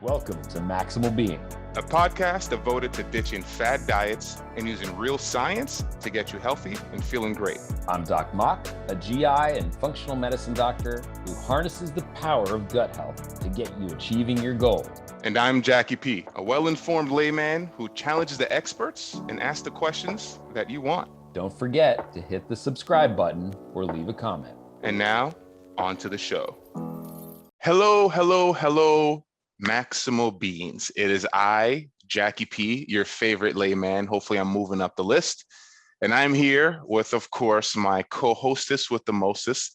Welcome to Maximal Being, a podcast devoted to ditching fad diets and using real science to get you healthy and feeling great. I'm Doc Mock, a GI and functional medicine doctor who harnesses the power of gut health to get you achieving your goals. And I'm Jackie P., a well-informed layman who challenges the experts and asks the questions that you want. Don't forget to hit the subscribe button or leave a comment. And now, on to the show. Hello, Maximal Beings. It is I, Jackie P., your favorite layman. Hopefully I'm moving up the list. And I'm here with, of course, my co-hostess with the mostest,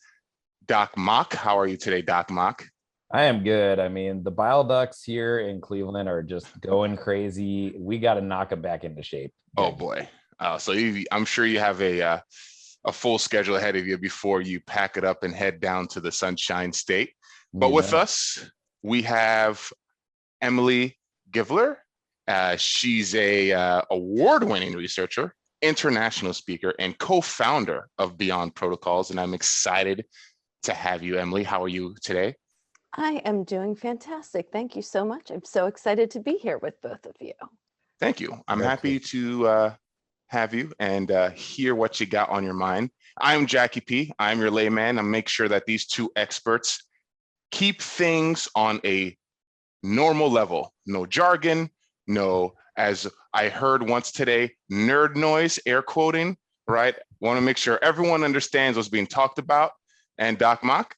Doc Mock. How are you today, Doc Mock? I am good. I mean, the bile ducts here in Cleveland are just going crazy. We got to knock them back into shape. Oh, boy. I'm sure you have a full schedule ahead of you before you pack it up and head down to the Sunshine State. But with us, we have Emily Givler. She's a award-winning researcher, international speaker, and co-founder of Beyond Protocols. And I'm excited to have you, Emily. How are you today? I am doing fantastic. Thank you so much. I'm so excited to be here with both of you. Thank you. I'm happy to have you and hear what you got on your mind. I'm Jackie P. I'm your layman. I make sure that these two experts keep things on a normal level. No jargon, no, as I heard once today, nerd noise, air quoting, right? Want to make sure everyone understands what's being talked about. And Doc Mock?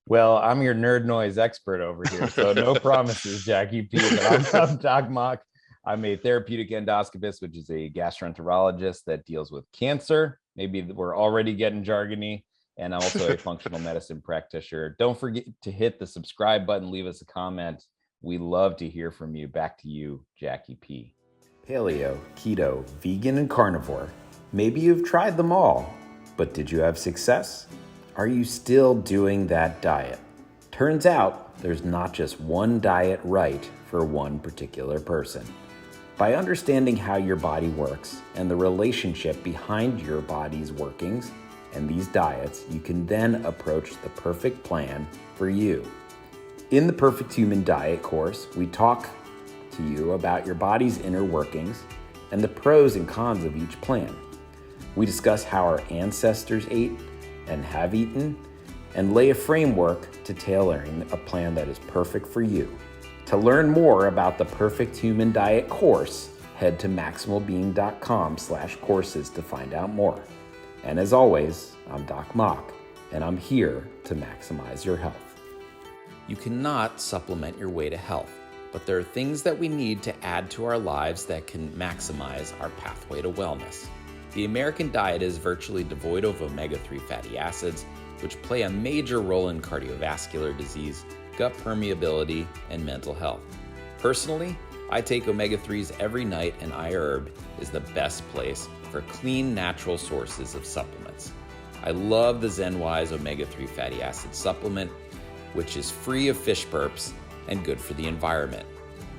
Well, I'm your nerd noise expert over here, so no promises, Jackie P. But I'm Doc Mock. I'm a therapeutic endoscopist, which is a gastroenterologist that deals with cancer. Maybe we're already getting jargony. And I'm also a functional medicine practitioner. Don't forget to hit the subscribe button, leave us a comment. We love to hear from you. Back to you, Jackie P. Paleo, keto, vegan, and carnivore. Maybe you've tried them all, but did you have success? Are you still doing that diet? Turns out there's not just one diet right for one particular person. By understanding how your body works and the relationship behind your body's workings and these diets, you can then approach the perfect plan for you. In the Perfect Human Diet course, we talk to you about your body's inner workings and the pros and cons of each plan. We discuss how our ancestors ate and have eaten, and lay a framework to tailoring a plan that is perfect for you. To learn more about the Perfect Human Diet course, head to maximalbeing.com/courses to find out more. And as always, I'm Doc Mock, and I'm here to maximize your health. You cannot supplement your way to health, but there are things that we need to add to our lives that can maximize our pathway to wellness. The American diet is virtually devoid of omega-3 fatty acids, which play a major role in cardiovascular disease, gut permeability, and mental health. Personally, I take omega-3s every night, and iHerb is the best place for clean, natural sources of supplements. I love the ZenWise omega-3 fatty acid supplement, which is free of fish burps and good for the environment.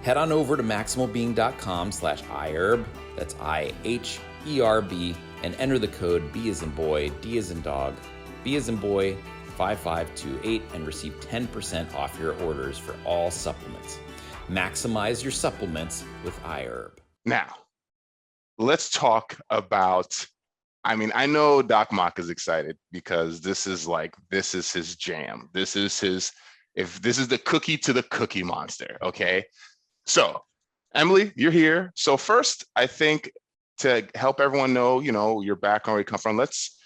Head on over to maximalbeing.com/iHerb, that's IHERB, and enter the code B as in boy, D as in dog, B as in boy, 5528, and receive 10% off your orders for all supplements. Maximize your supplements with iHerb. Now, let's talk about, I know Doc Mock is excited because this is his jam. This is the cookie to the Cookie Monster, okay? So, Emily, you're here. So first, I think to help everyone know, your background, where you come from, let's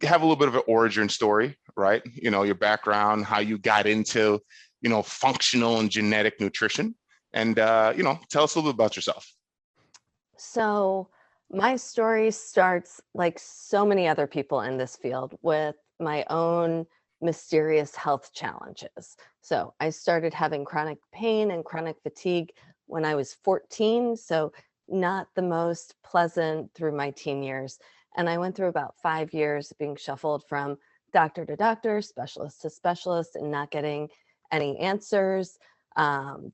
have a little bit of an origin story, right? Your background, how you got into, functional and genetic nutrition, and, tell us a little bit about yourself. So my story starts, like so many other people in this field, with my own mysterious health challenges. So I started having chronic pain and chronic fatigue when I was 14, so not the most pleasant through my teen years. And I went through about 5 years being shuffled from doctor to doctor, specialist to specialist, and not getting any answers,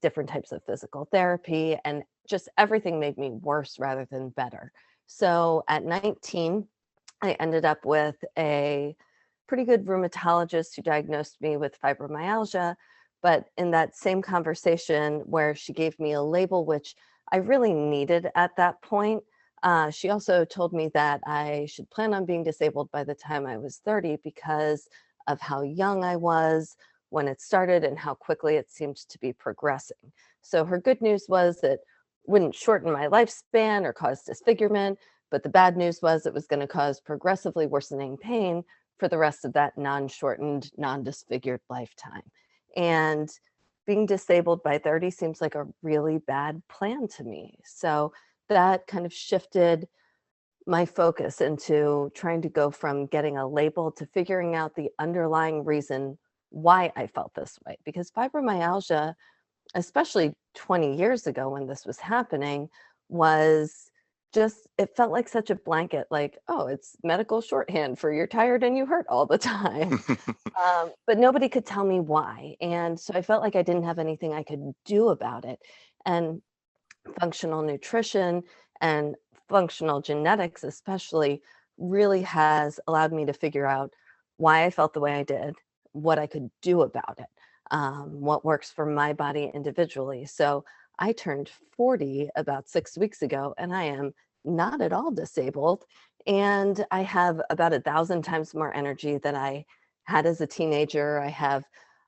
different types of physical therapy, and just everything made me worse rather than better. So at 19, I ended up with a pretty good rheumatologist who diagnosed me with fibromyalgia, But in that same conversation where she gave me a label, which I really needed at that point, she also told me that I should plan on being disabled by the time I was 30 because of how young I was when it started and how quickly it seemed to be progressing. So her good news was that wouldn't shorten my lifespan or cause disfigurement, but the bad news was it was going to cause progressively worsening pain for the rest of that non-shortened, non-disfigured lifetime. And being disabled by 30 seems like a really bad plan to me. So that kind of shifted my focus into trying to go from getting a label to figuring out the underlying reason why I felt this way. Because fibromyalgia, especially 20 years ago when this was happening, was just, it felt like such a blanket, like, oh, it's medical shorthand for you're tired and you hurt all the time. But nobody could tell me why. And so I felt like I didn't have anything I could do about it. And functional nutrition and functional genetics especially really has allowed me to figure out why I felt the way I did, what I could do about it, what works for my body individually. So I turned 40 about 6 weeks ago, and I am not at all disabled. And I have about 1,000 times more energy than I had as a teenager. I have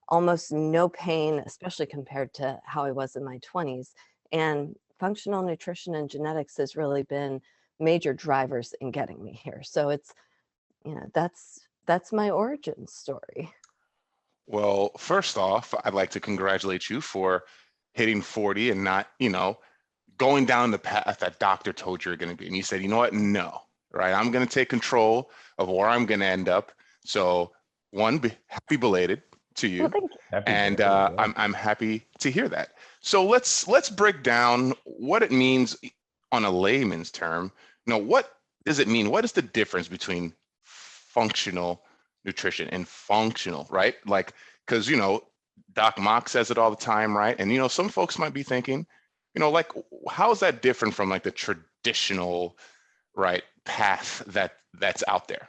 almost no pain, especially compared to how I was in my 20s. And functional nutrition and genetics has really been major drivers in getting me here. So it's, that's my origin story. Well, first off, I'd like to congratulate you for hitting 40 and not, going down the path that doctor told you were going to be. And you said, you know what? No, right? I'm going to take control of where I'm going to end up. So happy belated to you. Well, thank you. And I'm happy to hear that. So let's break down what it means on a layman's term. What does it mean? What is the difference between functional nutrition and functional, right? Like, because Doc Mock says it all the time, right? And some folks might be thinking, like, how is that different from like the traditional, right, path that's out there?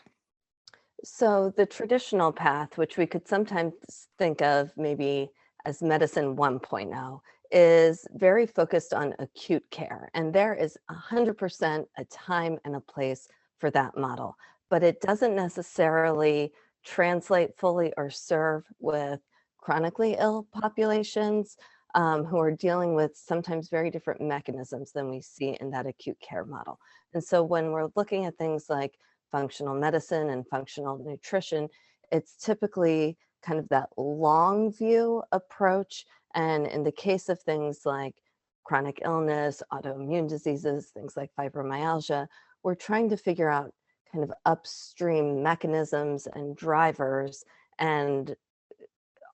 So the traditional path, which we could sometimes think of maybe as medicine 1.0, is very focused on acute care. And there is 100% a time and a place for that model. But it doesn't necessarily translate fully or serve with chronically ill populations who are dealing with sometimes very different mechanisms than we see in that acute care model. And so when we're looking at things like functional medicine and functional nutrition, it's typically kind of that long view approach. And in the case of things like chronic illness, autoimmune diseases, things like fibromyalgia, we're trying to figure out kind of upstream mechanisms and drivers and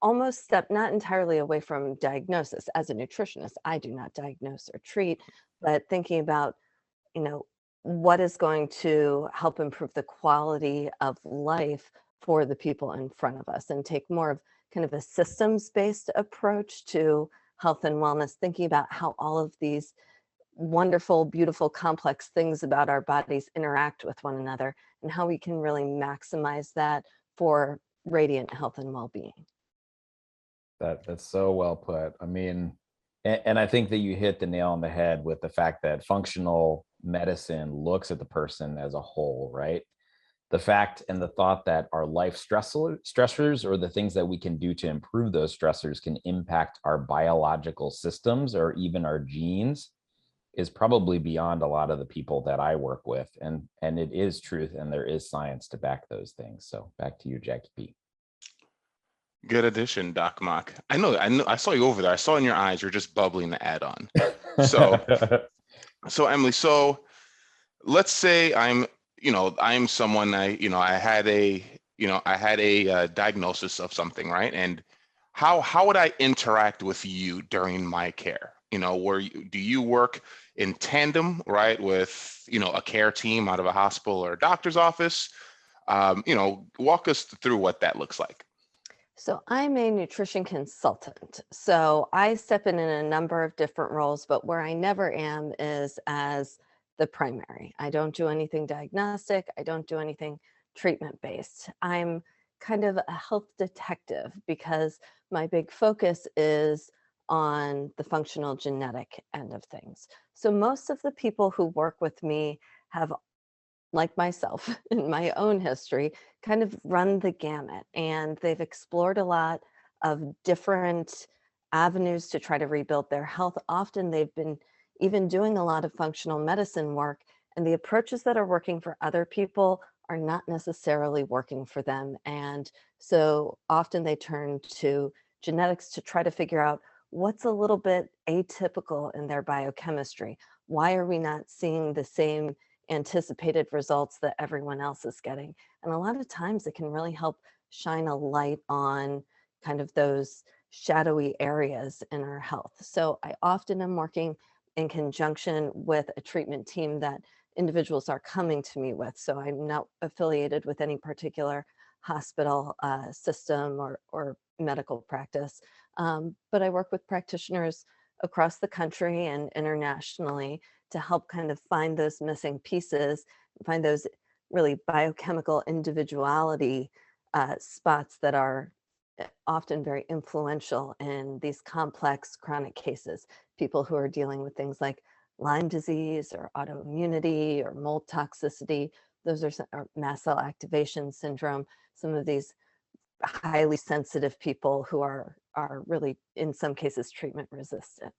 almost step not entirely away from diagnosis. As a nutritionist, I do not diagnose or treat, but thinking about, what is going to help improve the quality of life for the people in front of us and take more of kind of a systems-based approach to health and wellness, thinking about how all of these wonderful, beautiful, complex things about our bodies interact with one another and how we can really maximize that for radiant health and well-being. That's so well put. I mean, and I think that you hit the nail on the head with the fact that functional medicine looks at the person as a whole, right? The fact and the thought that our life stressors or the things that we can do to improve those stressors can impact our biological systems or even our genes is probably beyond a lot of the people that I work with. And it is truth, and there is science to back those things. So back to you, Jackie P. Good addition, Doc Mock. I know. I saw you over there. I saw in your eyes, you're just bubbling to add on. So Emily, so let's say I'm someone, I had a diagnosis of something, right? And how would I interact with you during my care? Do you work in tandem, right, with, a care team out of a hospital or a doctor's office? Walk us through what that looks like. So I'm a nutrition consultant. So I step in a number of different roles, but where I never am is as the primary. I don't do anything diagnostic. I don't do anything treatment based. I'm kind of a health detective because my big focus is on the functional genetic end of things. So most of the people who work with me have, like myself in my own history, kind of run the gamut, and they've explored a lot of different avenues to try to rebuild their health. Often they've been even doing a lot of functional medicine work, and the approaches that are working for other people are not necessarily working for them. And so often they turn to genetics to try to figure out what's a little bit atypical in their biochemistry. Why are we not seeing the same anticipated results that everyone else is getting? And a lot of times it can really help shine a light on kind of those shadowy areas in our health. So I often am working in conjunction with a treatment team that individuals are coming to me with. So I'm not affiliated with any particular hospital system or medical practice, but I work with practitioners across the country and internationally to help kind of find those missing pieces, find those really biochemical individuality spots that are often very influential in these complex chronic cases. People who are dealing with things like Lyme disease or autoimmunity or mold toxicity, those are or mast cell activation syndrome, some of these highly sensitive people who are really, in some cases, treatment resistant.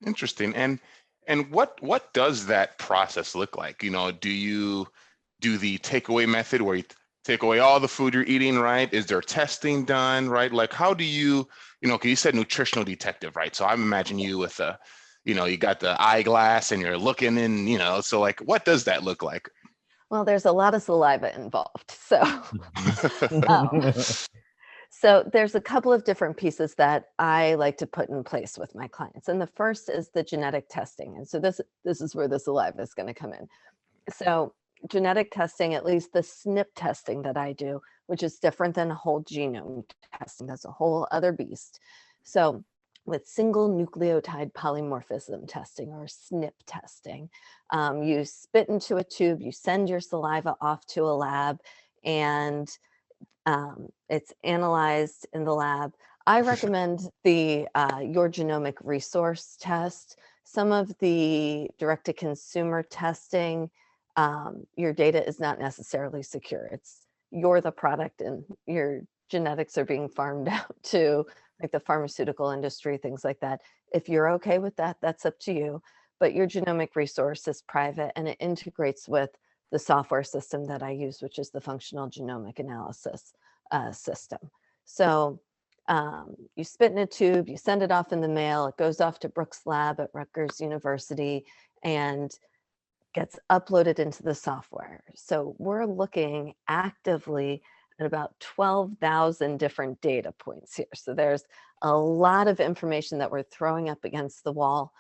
Interesting. And what does that process look like? You know, do you do the takeaway method where you take away all the food you're eating, right? Is there testing done, right? Like, how do you know, because you said nutritional detective, right? So I'm imagining you with a, you know, you got the eyeglass and you're looking in, you know, so like, what does that look like? Well, there's a lot of saliva involved. So, so there's a couple of different pieces that I like to put in place with my clients. And the first is the genetic testing. And so this is where the saliva is going to come in. So genetic testing, at least the SNP testing that I do, which is different than a whole genome testing, that's a whole other beast. So with single nucleotide polymorphism testing, or SNP testing, you spit into a tube, you send your saliva off to a lab, and it's analyzed in the lab. I recommend the Your Genomic resource test. Some of the direct-to-consumer testing, your data is not necessarily secure. You're the product and your genetics are being farmed out to like the pharmaceutical industry, things like that. If you're okay with that, that's up to you. But Your Genomic resource is private and it integrates with the software system that I use, which is the functional genomic analysis system. So you spit in a tube, you send it off in the mail, it goes off to Brooks Lab at Rutgers University and gets uploaded into the software. So we're looking actively at about 12,000 different data points here. So there's a lot of information that we're throwing up against the wall.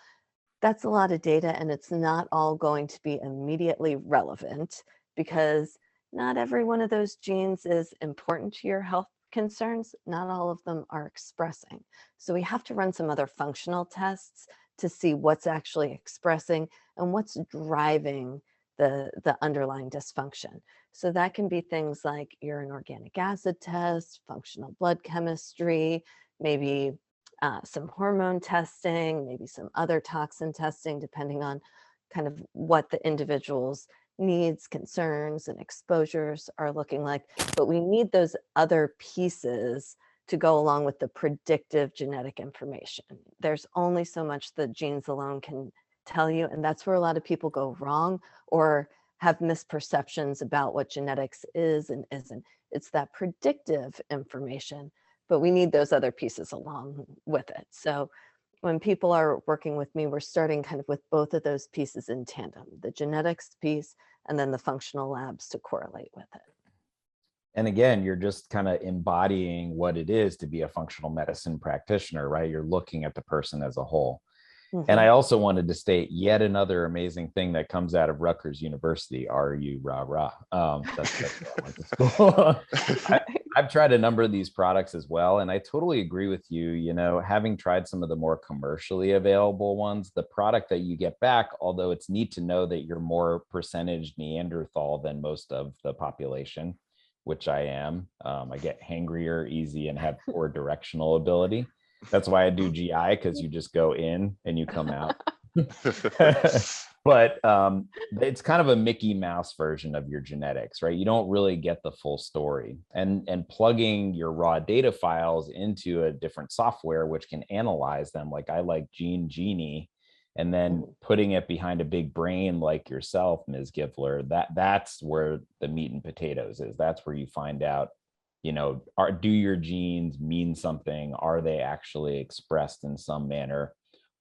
That's a lot of data, and it's not all going to be immediately relevant because not every one of those genes is important to your health concerns. Not all of them are expressing. So we have to run some other functional tests to see what's actually expressing and what's driving the underlying dysfunction. So that can be things like urine organic acid test, functional blood chemistry, maybe some hormone testing, maybe some other toxin testing, depending on kind of what the individual's needs, concerns, and exposures are looking like. But we need those other pieces to go along with the predictive genetic information. There's only so much that genes alone can tell you, and that's where a lot of people go wrong or have misperceptions about what genetics is and isn't. It's that predictive information, but we need those other pieces along with it. So when people are working with me, we're starting kind of with both of those pieces in tandem, the genetics piece and then the functional labs to correlate with it. And again, you're just kind of embodying what it is to be a functional medicine practitioner, right? You're looking at the person as a whole. Mm-hmm. And I also wanted to state yet another amazing thing that comes out of Rutgers University, RU rah rah. That's where I went to school. I've tried a number of these products as well, and I totally agree with you. You know, having tried some of the more commercially available ones, the product that you get back, although it's neat to know that you're more percentage Neanderthal than most of the population, which I am. I get hangrier easy and have poor directional ability. That's why I do GI, because you just go in and you come out. But it's kind of a Mickey Mouse version of your genetics, right? You don't really get the full story. And plugging your raw data files into a different software, which can analyze them, like I like Genie, and then putting it behind a big brain like yourself, Ms. Givler, that's where the meat and potatoes is. That's where you find out, do your genes mean something? Are they actually expressed in some manner?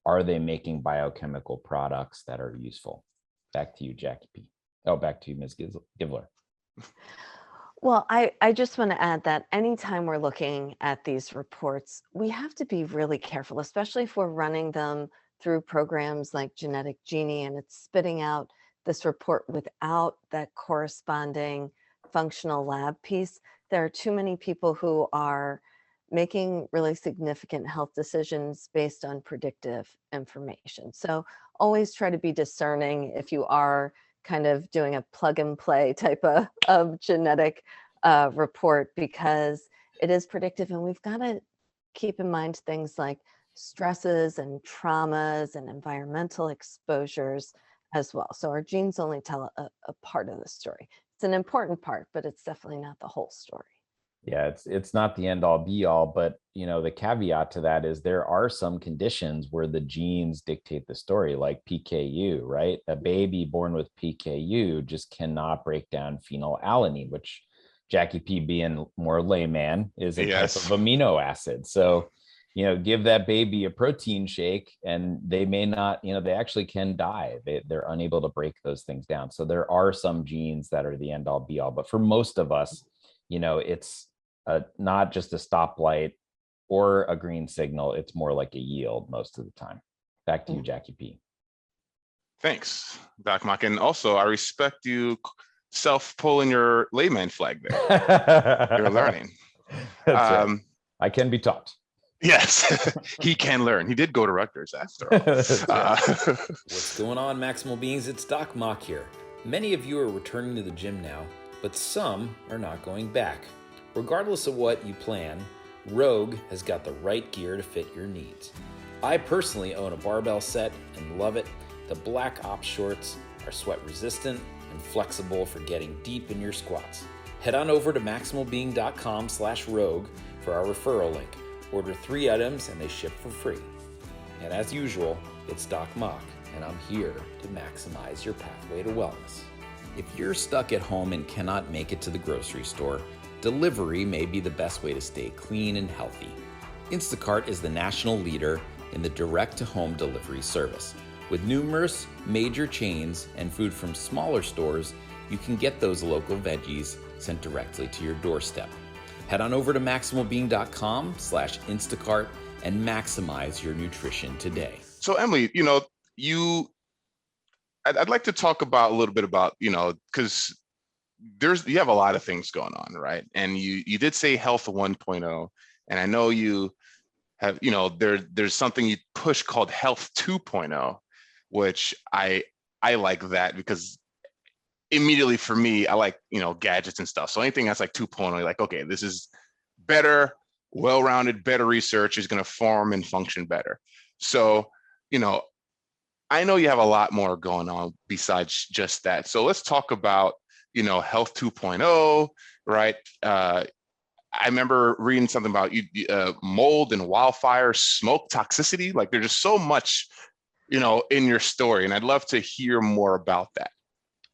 Are they making biochemical products that are useful? Back to you, Jackie P. Oh, back to you, Ms. Givler. Well, I just want to add that anytime we're looking at these reports, we have to be really careful, especially if we're running them through programs like Genetic Genie and it's spitting out this report without that corresponding functional lab piece. There are too many people who are making really significant health decisions based on predictive information. So always try to be discerning if you are kind of doing a plug and play type of genetic report, because it is predictive, and we've got to keep in mind things like stresses and traumas and environmental exposures as well. So our genes only tell a part of the story. It's an important part, but it's definitely not the whole story. Yeah, it's not the end all be all, but the caveat to that is there are some conditions where the genes dictate the story, like PKU, right? A baby born with PKU just cannot break down phenylalanine, which Jackie P, being more layman, is a type of amino acid. So, give that baby a protein shake and they may not, they actually can die. They're unable to break those things down. So there are some genes that are the end all be all, but for most of us, it's not just a stoplight or a green signal. It's more like a yield most of the time. Back to you, Jackie P. Thanks, Doc Mock. And also, I respect you self-pulling your layman flag there. You're learning. Right. I can be taught. Yes, he can learn. He did go to Rutgers after all. What's going on, Maximal Beings? It's Doc Mock here. Many of you are returning to the gym now, but some are not going back. Regardless of what you plan, Rogue has got the right gear to fit your needs. I personally own a barbell set and love it. The Black Ops shorts are sweat resistant and flexible for getting deep in your squats. Head on over to maximalbeing.com/rogue for our referral link. Order 3 items and they ship for free. And as usual, it's Doc Mock, and I'm here to maximize your pathway to wellness. If you're stuck at home and cannot make it to the grocery store, delivery may be the best way to stay clean and healthy. Instacart is the national leader in the direct-to-home delivery service. With numerous major chains and food from smaller stores, you can get those local veggies sent directly to your doorstep. Head on over to maximalbeing.com/Instacart and maximize your nutrition today. So Emily, I'd like to talk about a little bit about, because you have a lot of things going on, right? And you did say health 1.0, and I know you have, there's something you push called health 2.0, which I like that, because immediately for me, I like, gadgets and stuff. So anything that's like 2.0, you're like, okay, this is better, well-rounded, better research is going to form and function better. So, I know you have a lot more going on besides just that. So let's talk about, health 2.0, right? I remember reading something about mold and wildfire, smoke toxicity. Like there's just so much, in your story. And I'd love to hear more about that.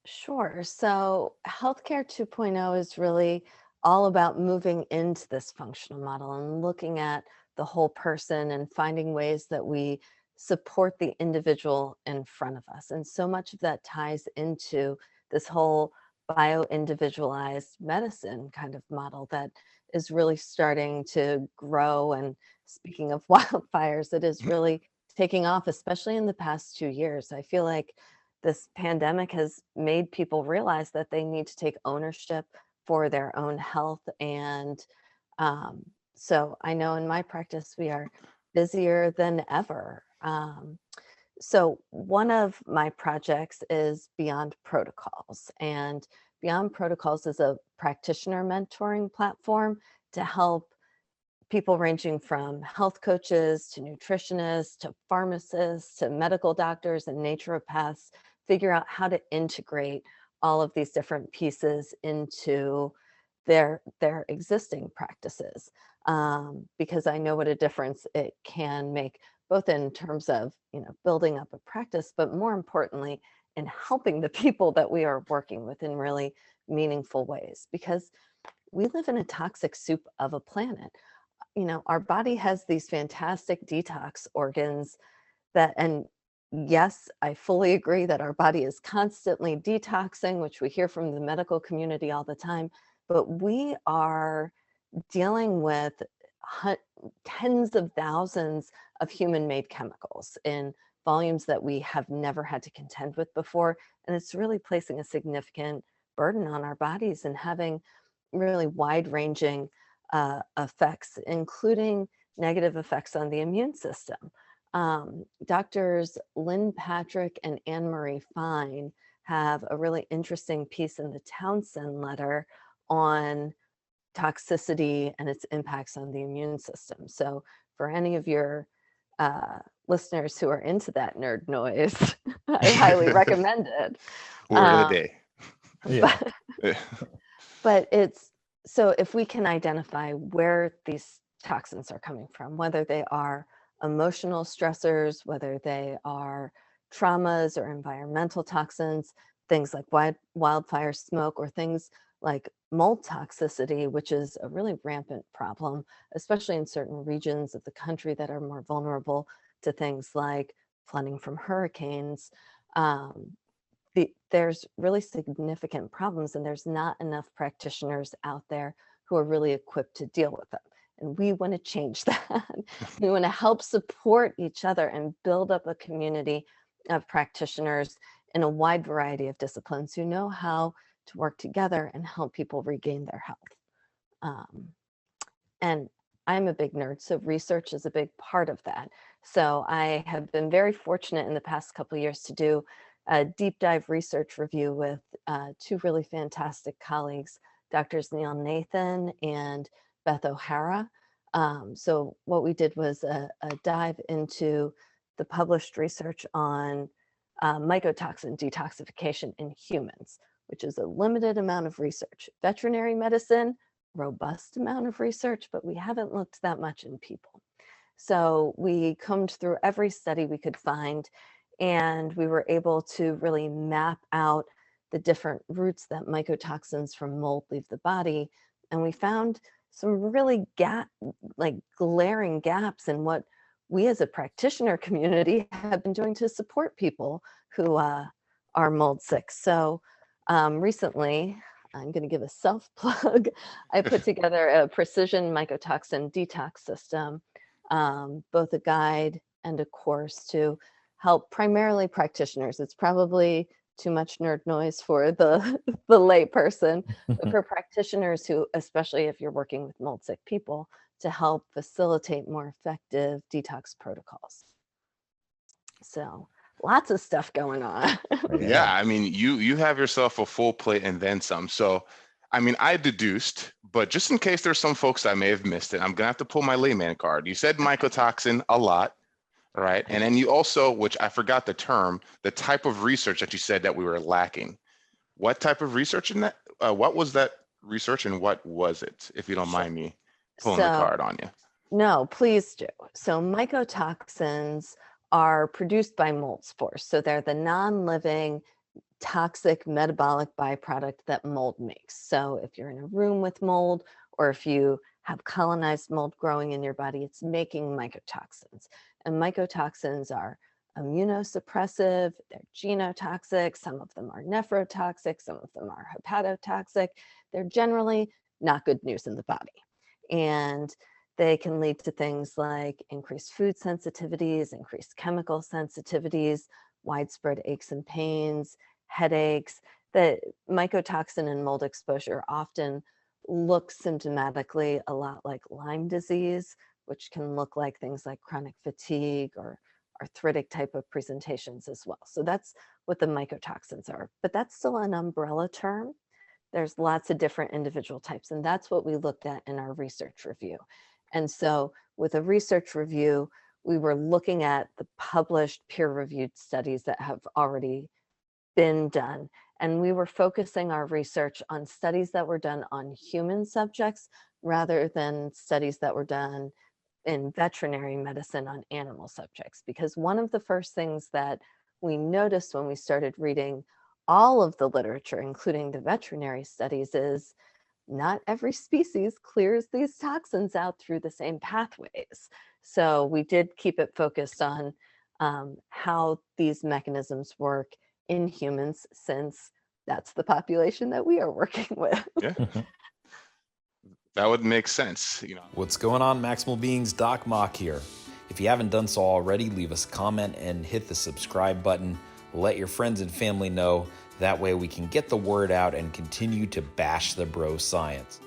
Sure. So healthcare 2.0 is really all about moving into this functional model and looking at the whole person and finding ways that we support the individual in front of us. And so much of that ties into this whole bio-individualized medicine kind of model that is really starting to grow. And speaking of wildfires, it is really taking off, especially in the past 2 years. I feel like this pandemic has made people realize that they need to take ownership for their own health. And so I know in my practice, we are busier than ever. So one of my projects is Beyond Protocols. And Beyond Protocols is a practitioner mentoring platform to help people ranging from health coaches to nutritionists to pharmacists to medical doctors and naturopaths figure out how to integrate all of these different pieces into their existing practices, because I know what a difference it can make, both in terms of building up a practice, but more importantly in helping the people that we are working with in really meaningful ways, because we live in a toxic soup of a planet. Our body has these fantastic detox organs and yes, I fully agree that our body is constantly detoxing, which we hear from the medical community all the time, but we are dealing with tens of thousands of human-made chemicals in volumes that we have never had to contend with before. And it's really placing a significant burden on our bodies and having really wide-ranging effects, including negative effects on the immune system. Doctors Lynn Patrick and Anne-Marie Fine have a really interesting piece in the Townsend letter on toxicity and its impacts on the immune system. So for any of your listeners who are into that nerd noise, I highly recommend it. Word of the day. Yeah. But it's, so if we can identify where these toxins are coming from, whether they are emotional stressors, whether they are traumas or environmental toxins, things like wildfire smoke, or things like mold toxicity, which is a really rampant problem, especially in certain regions of the country that are more vulnerable to things like flooding from hurricanes. There's really significant problems, and there's not enough practitioners out there who are really equipped to deal with them. And we want to change that. We want to help support each other and build up a community of practitioners in a wide variety of disciplines who know how to work together and help people regain their health. And I'm a big nerd, so research is a big part of that. So I have been very fortunate in the past couple of years to do a deep dive research review with two really fantastic colleagues, Drs. Neil Nathan and Beth O'Hara. So what we did was a dive into the published research on mycotoxin detoxification in humans, which is a limited amount of research. Veterinary medicine, robust amount of research, but we haven't looked that much in people. So we combed through every study we could find, and we were able to really map out the different routes that mycotoxins from mold leave the body. And we found some really glaring gaps in what we as a practitioner community have been doing to support people who are mold sick. So recently, I'm going to give a self plug. I put together a precision mycotoxin detox system, both a guide and a course to help primarily practitioners. It's probably too much nerd noise for the lay person, but for practitioners who, especially if you're working with mold sick people, to help facilitate more effective detox protocols. So lots of stuff going on. Yeah, I mean, you have yourself a full plate and then some. So, I mean, I deduced, but just in case there's some folks that may have missed it, I'm gonna have to pull my layman card. You said mycotoxin a lot, right? And then you also, which I forgot the term, the type of research that you said that we were lacking. What type of research in that? What was that research and what was it, if you don't mind me pulling the card on you? No, please do. So mycotoxins are produced by mold spores. So they're the non-living toxic metabolic byproduct that mold makes. So if you're in a room with mold, or if you have colonized mold growing in your body, it's making mycotoxins. And mycotoxins are immunosuppressive, they're genotoxic, some of them are nephrotoxic, some of them are hepatotoxic. They're generally not good news in the body. And they can lead to things like increased food sensitivities, increased chemical sensitivities, widespread aches and pains, headaches. The mycotoxin and mold exposure often looks symptomatically a lot like Lyme disease, which can look like things like chronic fatigue or arthritic type of presentations as well. So that's what the mycotoxins are, but that's still an umbrella term. there's lots of different individual types, and that's what we looked at in our research review. And so with a research review, we were looking at the published peer-reviewed studies that have already been done. And we were focusing our research on studies that were done on human subjects rather than studies that were done in veterinary medicine on animal subjects. Because one of the first things that we noticed when we started reading all of the literature, including the veterinary studies, is not every species clears these toxins out through the same pathways. So we did keep it focused on how these mechanisms work in humans, since that's the population that we are working with. Yeah. That would make sense. What's going on, Maximal Beings? Doc Mock here. If you haven't done so already, leave us a comment and hit the subscribe button. Let your friends and family know. That way we can get the word out and continue to bash the bro science.